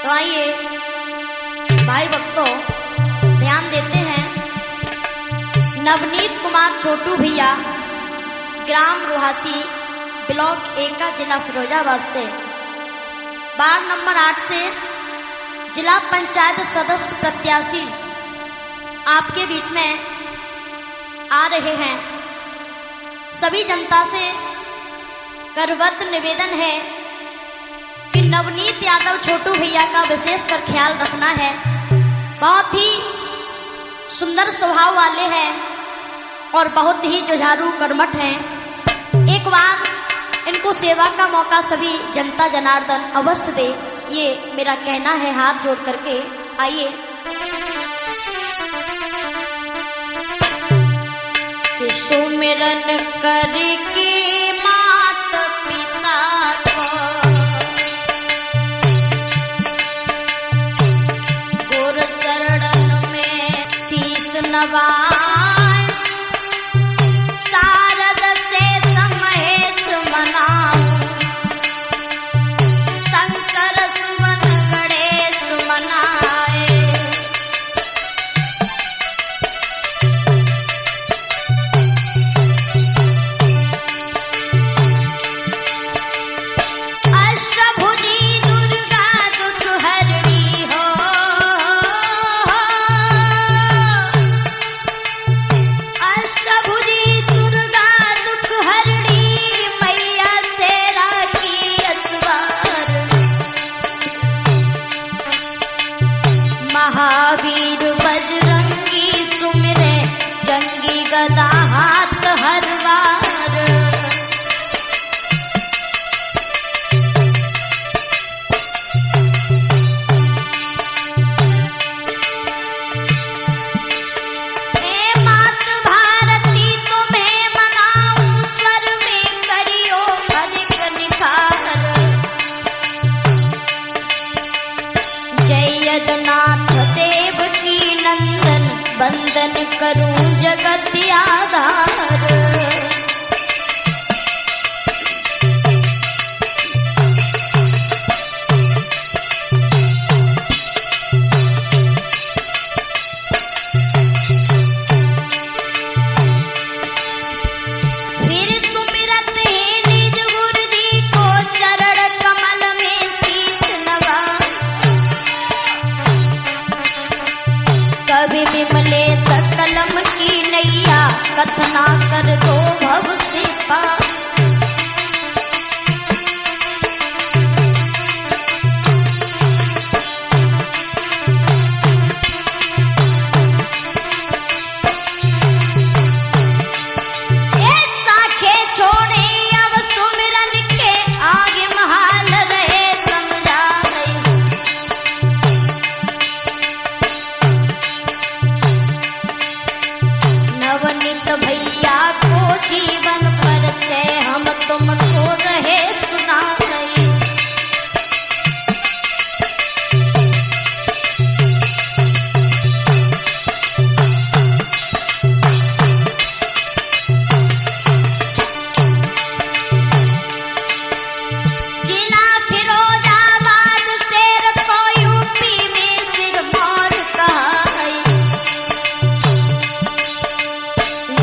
तो आइए भाई भक्तों ध्यान देते हैं। नवनीत कुमार छोटू भैया ग्राम रुहासी ब्लॉक 1 का जिला फिरोजाबाद से वार्ड नंबर 8 से जिला पंचायत सदस्य प्रत्याशी आपके बीच में आ रहे हैं। सभी जनता से करवत निवेदन है कि नवनीत यादव छोटू भैया का विशेष कर ख्याल रखना है। बहुत ही सुंदर स्वभाव वाले हैं और बहुत ही जुझारू कर्मठ हैं। एक बार इनको सेवा का मौका सभी जनता जनार्दन अवश्य दे, ये मेरा कहना है हाथ जोड़ करके। आइए कि सुमिरन करके मात पिता को गुर चरण में शीश नवाए, शारद से समहेश मनाऊं, शंकर सुमन गणेश मनाए। अष्टभुजी दुर्गा दुख हरणी हो, अष्टभुजी दुर्गा दुख हरणी, मैया शेरा की असवार। महावीर बजरंगी सुमिरे, जंगी गदा हाथ हर बार। ए मात भारती तुम्हें मनाऊं, स्वर में करियो अधिक निखार। जय यदुनाथ देव की नंदन, वंदन करूं जगत आधार। फिर सुमिरत है निज गुरु जी को, चरण कमल में शीश नवा। कवि विमले सकलम की नैया, कथना कर दो भव से पार। ए साखे छोड़े अब सुमिरन के, आगे महाल रहे समझाए। नवनीत भैया को जीवन परिचय हम तुमको रहे सुनाए। जिला फिरोजाबाद शेर को यूपी में सिरमौर कहाई।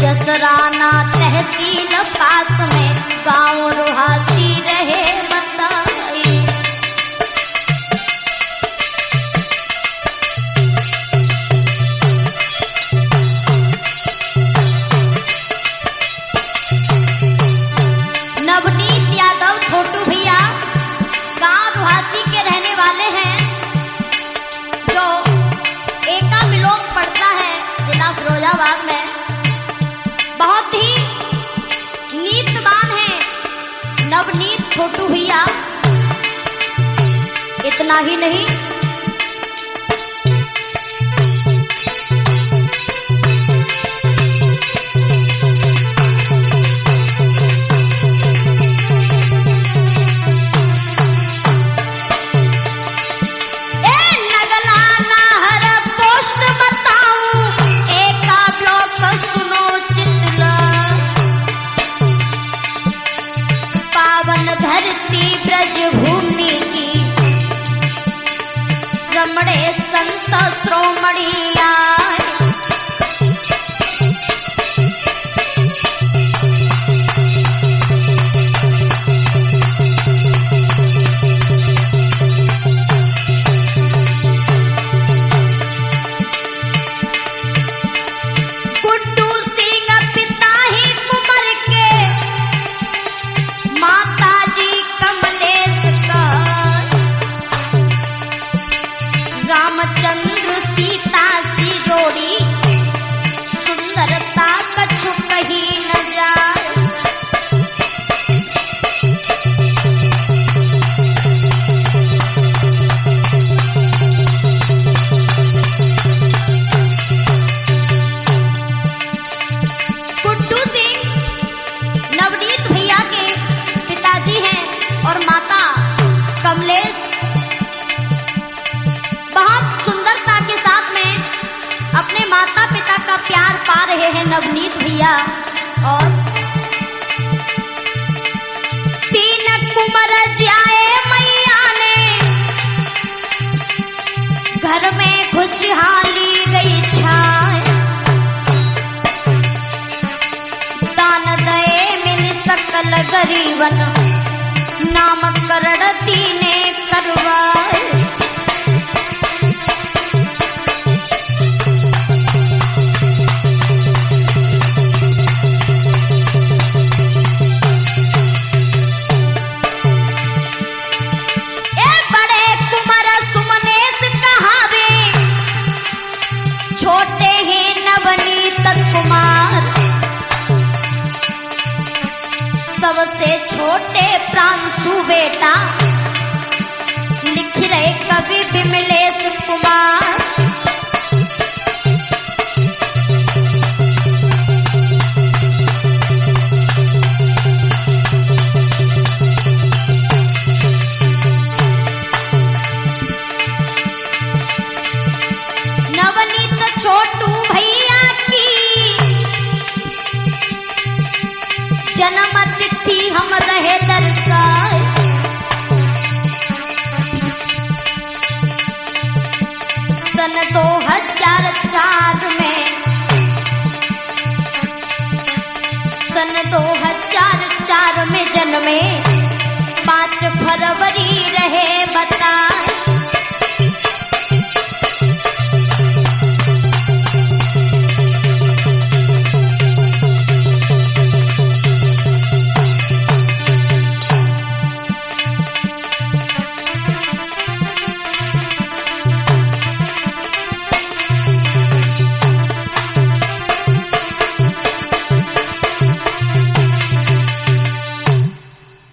जसराना तहसील पास में गांव रुहासी रहे बताई। नवनीत यादव छोटू भैया गांव रुहासी के रहने वाले हैं, जो एका ब्लॉक पड़ता है जिला फिरोजाबाद में। बहुत ही नीतवान है नवनीत छोटू भैया। इतना ही नहीं, नगला नाहर पोस्ट बताऊं, एका ब्लॉक सुनो चितला। पावन धरती ब्रज भूमि की, संत श्रोमणी आए। गुड्डू सिंह पिता ही कुंवर के, माता जी कमलेश का, रामचंद्र सीता सी जोड़ी, सुंदरता कछु कही न जाए। गुड्डू सिंह नवनीत भैया के पिताजी हैं और माता कमलेश बहुत सुंदरता के साथ में अपने माता पिता का प्यार पा रहे हैं नवनीत भैया। और तीन कुंवर जाए मैया ने, घर में खुशहाली गई छाए। दान दए मिल सकल गरीबन, नामकरण तीने करवाए। छोटे हैं नवनीत कुमार, सबसे छोटे प्रांशु बेटा, लिख रहे कवि विमलेश कुमार। छोटू भैया की जन्म तिथि हम रहे दर्शाए। सन 2004 में, सन 2004 में जन्मे, 5 फरवरी रहे बताए।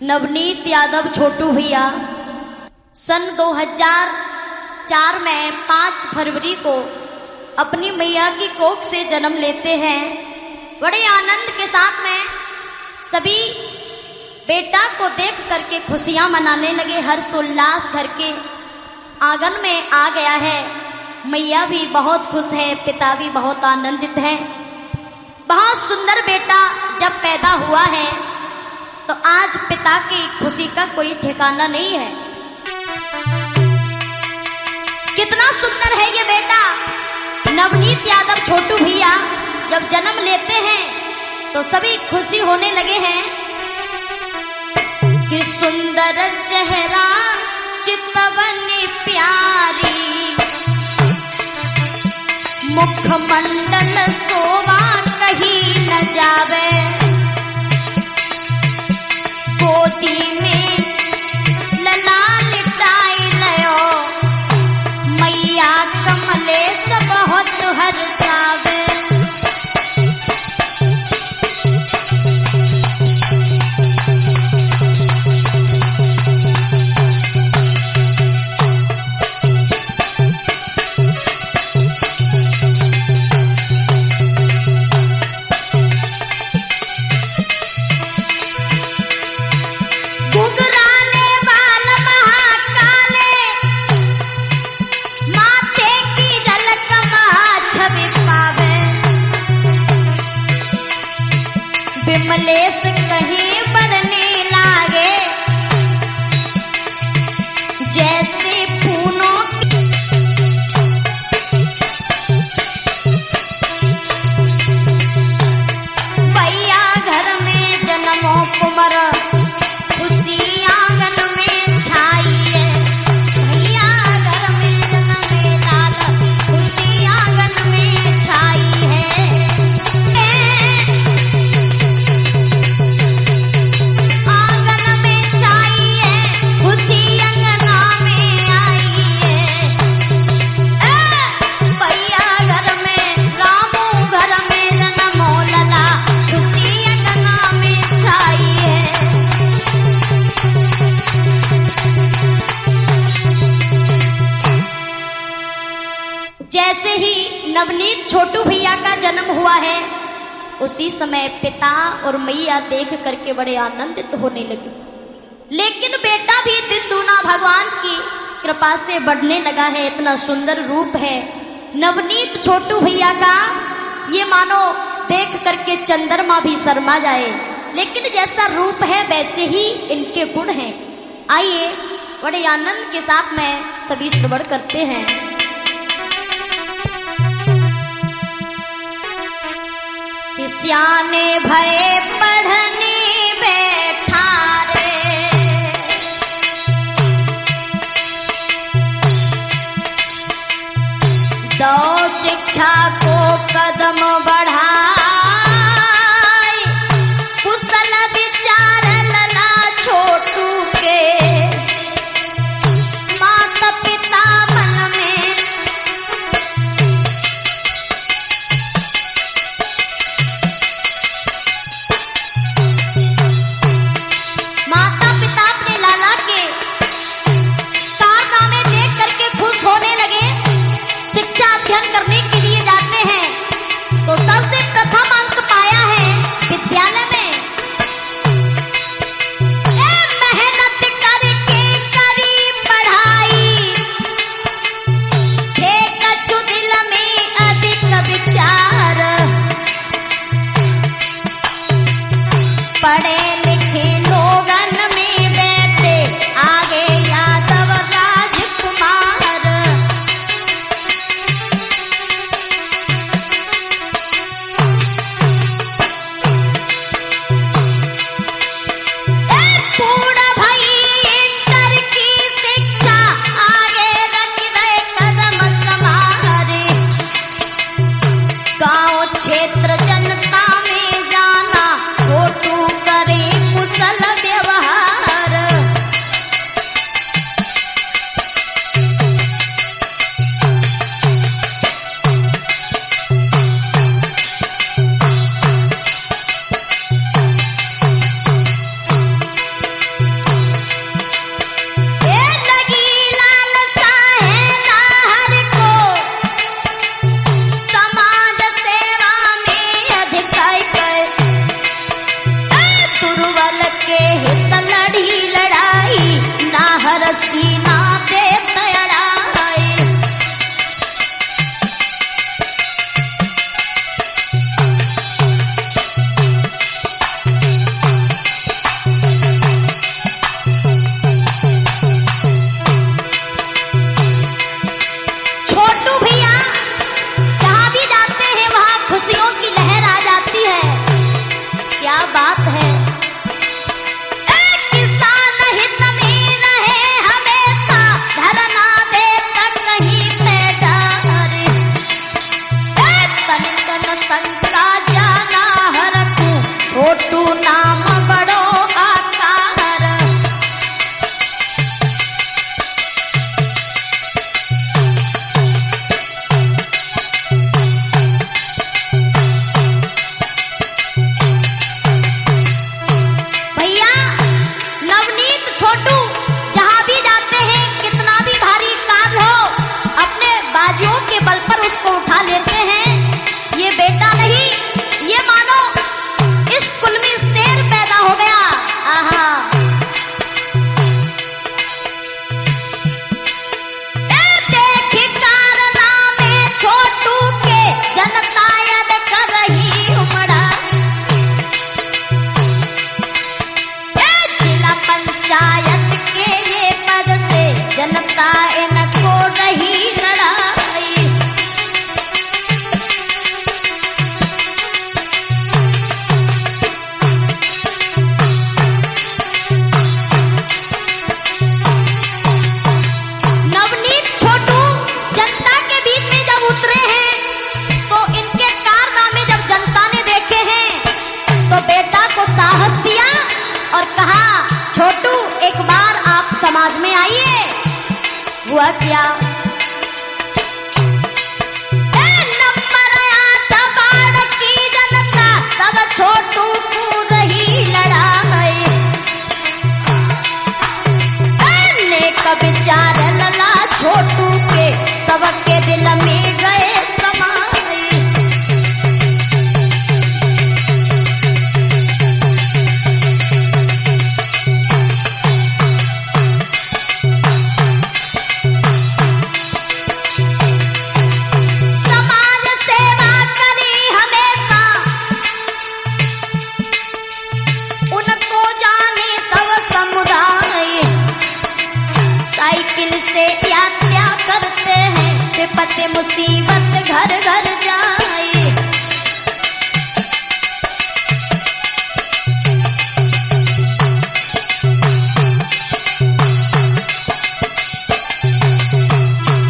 नवनीत यादव छोटू भैया सन 2004 में 5 फरवरी को अपनी मैया की कोख से जन्म लेते हैं। बड़े आनंद के साथ में सभी बेटा को देख करके खुशियां मनाने लगे। हर्षोल्लास घर के आंगन में आ गया है। मैया भी बहुत खुश है, पिता भी बहुत आनंदित हैं। बहुत सुंदर बेटा जब पैदा हुआ है तो आज पिता की खुशी का कोई ठिकाना नहीं है। कितना सुंदर है ये बेटा। नवनीत यादव छोटू भैया जब जन्म लेते हैं तो सभी खुशी होने लगे हैं कि सुंदर चेहरा चितवन प्यारी, मुखमंडल शोभा कहीं न जावे, गोदी में ललाल टाई लयो, मैया कमलेश बहुत हर्षावे। विमलेश कहीं बढ़ने लागे, जैसे फूलों जैसे ही नवनीत छोटू भैया का जन्म हुआ है, उसी समय पिता और मैया देख करके बड़े आनंदित होने लगे। लेकिन बेटा भी दिन दूना भगवान की कृपा से बढ़ने लगा है। इतना सुंदर रूप है नवनीत छोटू भैया का, ये मानो देख करके चंद्रमा भी शर्मा जाए। लेकिन जैसा रूप है वैसे ही इनके गुण हैं। आइए बड़े आनंद के साथ में सभी श्रवण करते हैं। सियाने भये पढ़ने बैठा रे, दो शिक्षा को कदम बढ़ाए, कुशल विचार लला छोटू के, माता पिता मन में करने के लिए जाते हैं तो सबसे प्रथम अंक पाया है विद्यालय में। मेहनत करके करी पढ़ाई, थे कछु दिल में अधिक विचार, पढ़े लिखे लोगन में बैठे आगे यादव राजकुमार। क्षेत्र जनता में जाना, छोटू करे कुशल व्यवहार। लगी लालसा है नाहर को, समाज दुर्बल के हित लड़ी लड़ाई, ना हरसी ना दे तड़ाई। छोटू भैया जहाँ भी जाते हैं वहाँ खुशियों की लहर आ जाती है। क्या बात है, किसान हित में रहे हमेशा, धरना दे तक कहीं पे डरे, तन तन संका जाना हर तू, छोटू नाम बड़ो आकार। भैया नवनीत छोटू जहाँ भी जाते हैं, कितना भी भारी कार्य हो, अपने बाजुओं के बल पर उसको उठा लेते हैं। ये बेटा नहीं, ये मानो इस कुल में शेर पैदा हो गया। आहा, देख कारनामे छोटू के, जनता यद कर रही उमड़ा, पंचायत के ये पद से जनता इनको रही लड़ाई। नवनीत छोटू जनता के बीच में जब उतरे हैं तो इनके कारनामे जब जनता ने देखे हैं तो बेटा को साहस दिया और कहा, छोटू एक बार आप समाज में आइए। हुआ क्या, नंबर आया था बाढ़ की जनता, सब छोटू को रही लड़ाई। नेक विचार लला छोटू के, सबके दिल में गए से यात्रा करते हैं, विपत मुसीबत घर घर जाए।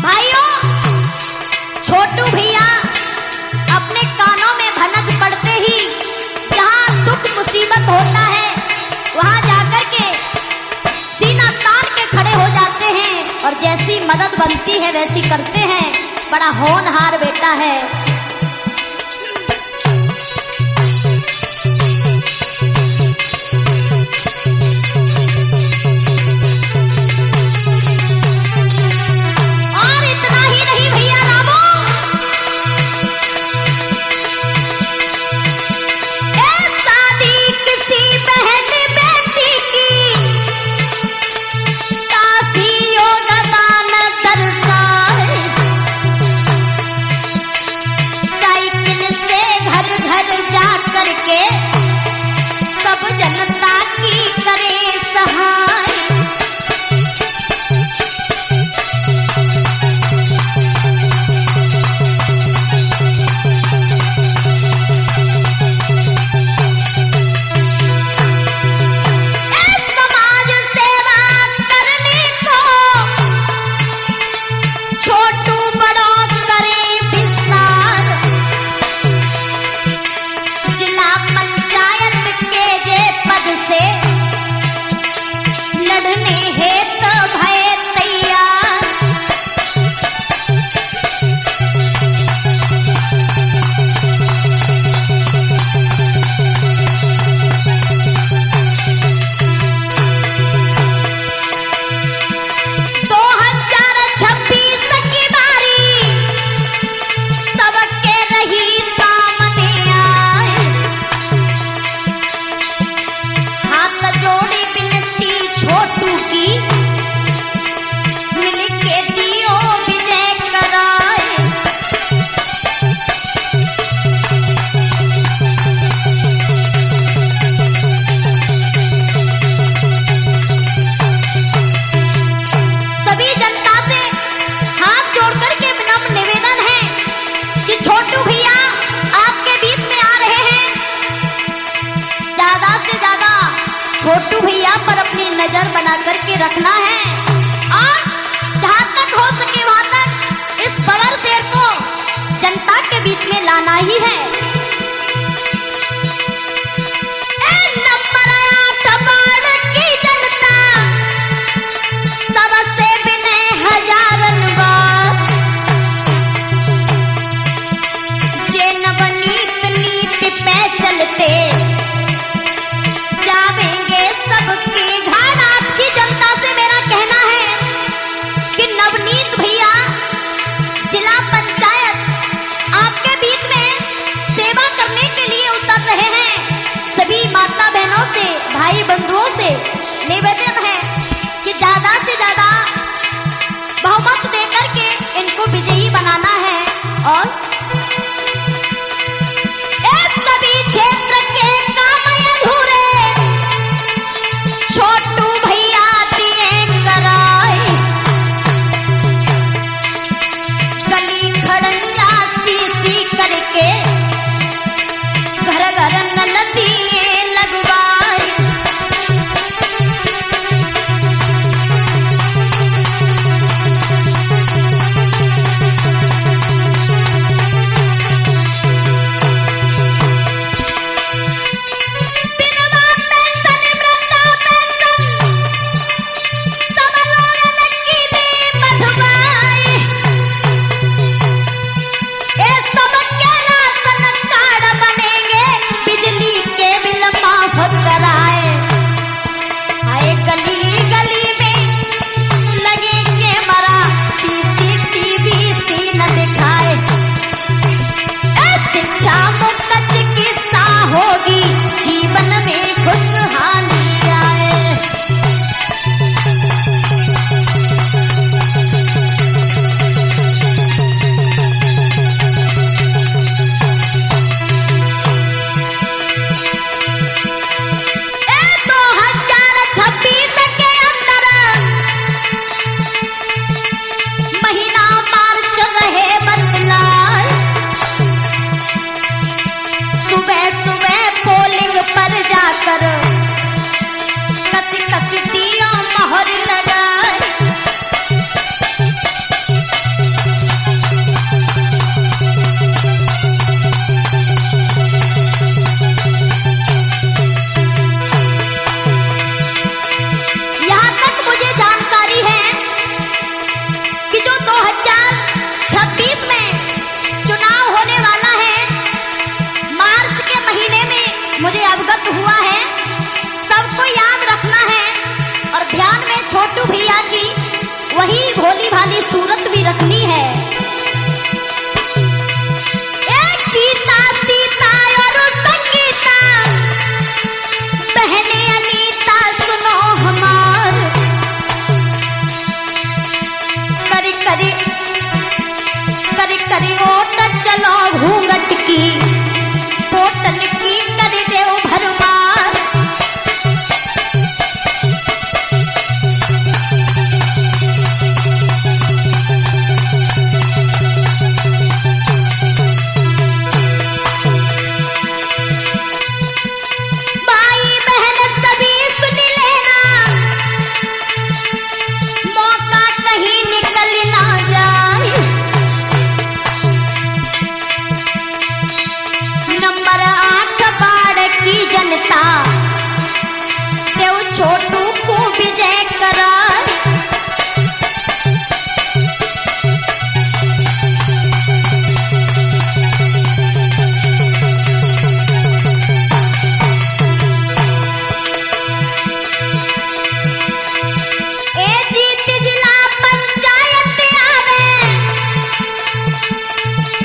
भाइयों, छोटू भैया अपने कानों में भनक पड़ते ही जहां दुख मुसीबत होता है वहां जाकर के सीना तान के खड़े हो जाते हैं और जैसी मदद बनती है वैसी करते हैं। बड़ा होनहार बेटा है। और इतना ही नहीं भैया रामू, शादी किसी बहन बेटी की काफी योगदान दर्शाए। साइकिल से घर घर जा करके सब जनता की करे सहाय। समाज सेवा करने को छोटू बड़ो करे विस्तार। जिला पंचायत के जे पद से लड़ने हेतु भय तैयार। दो 2026 की बारी सबके रही सामने आए। हाथ जोड़ी विनती छोटू की मिलके दियो विजय कराए। सभी जनता से हाथ जोड़ करके विनम्र निवेदन है कि छोटू भैया आपके बीच में आ रहे हैं। ज्यादा से ज्यादा छोटू भैया पर अपनी नजर बना करके रखना है और जहां तक हो सके वहां तक इस बबर शेर को जनता के बीच में लाना ही है। नंबर 8 बाढ़ की जनता सबसे विनय हजारन बार। जे नवनीत नीति पे चलते जावेंगे सबके घर। आपकी जनता से मेरा कहना है कि नवनीत भैया जिला पंचायत आपके बीच में सेवा करने के लिए उतर रहे हैं। सभी माता बहनों से, भाई बंधुओं से निवेदन है कि ज्यादा से ज्यादा बहुमत देकर के इनको विजयी बनाना है। और इस सभी क्षेत्र के काम अधूरे छोटू भैया दिए कराए। गली खड़ंजा सी करके घर घर नल दिए लगवाए। विधवा पेंशन, वृद्धा पेंशन सब लोगन की दे बधवाए। ये सबके राशन कार्ड बनेंगे, बिजली के बिल माफ कराए। आए गली गली में लगे कैमरा, CCTV सीन दिखाए। शिक्षा मुक्त चिकित्सा होगी, जीवन में खुशहाली आए। दिया मोहर लगाए। यहाँ तक मुझे जानकारी है कि जो 2026 में चुनाव होने वाला है, मार्च के महीने में मुझे अवगत हुआ है। सबको याद रखना है और ध्यान में छोटू भैया की वही भोली भाली सूरत भी रखनी है। एक गीता सीता और संगीता, बहने अनीता सुनो हमार, करी करी करी करी ओट चलो घूंघट की, पोटन की कर देव भरमार। भाई बहन सभी सुन लेना, मौका कहीं निकल ना जाए। नंबर 8 बाड़ की जनता देव छोटू को विजय कराए। ए जीत जिला पंचायत आवे,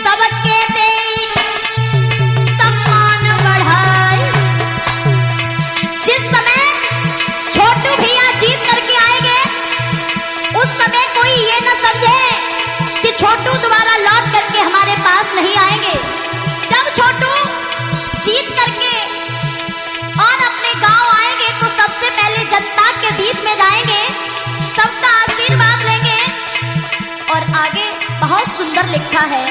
सबके दे सम्मान बढ़ाए। जिस समय छोटू भैया जीत करके आएंगे, उस समय कोई ये न समझे कि छोटू दोबारा लौट करके हमारे पास नहीं आएंगे। जब छोटू जीत करके और अपने गांव आएंगे तो सबसे पहले जनता के बीच में जाएंगे, सबका आशीर्वाद लेंगे। और आगे बहुत सुंदर लिखा है,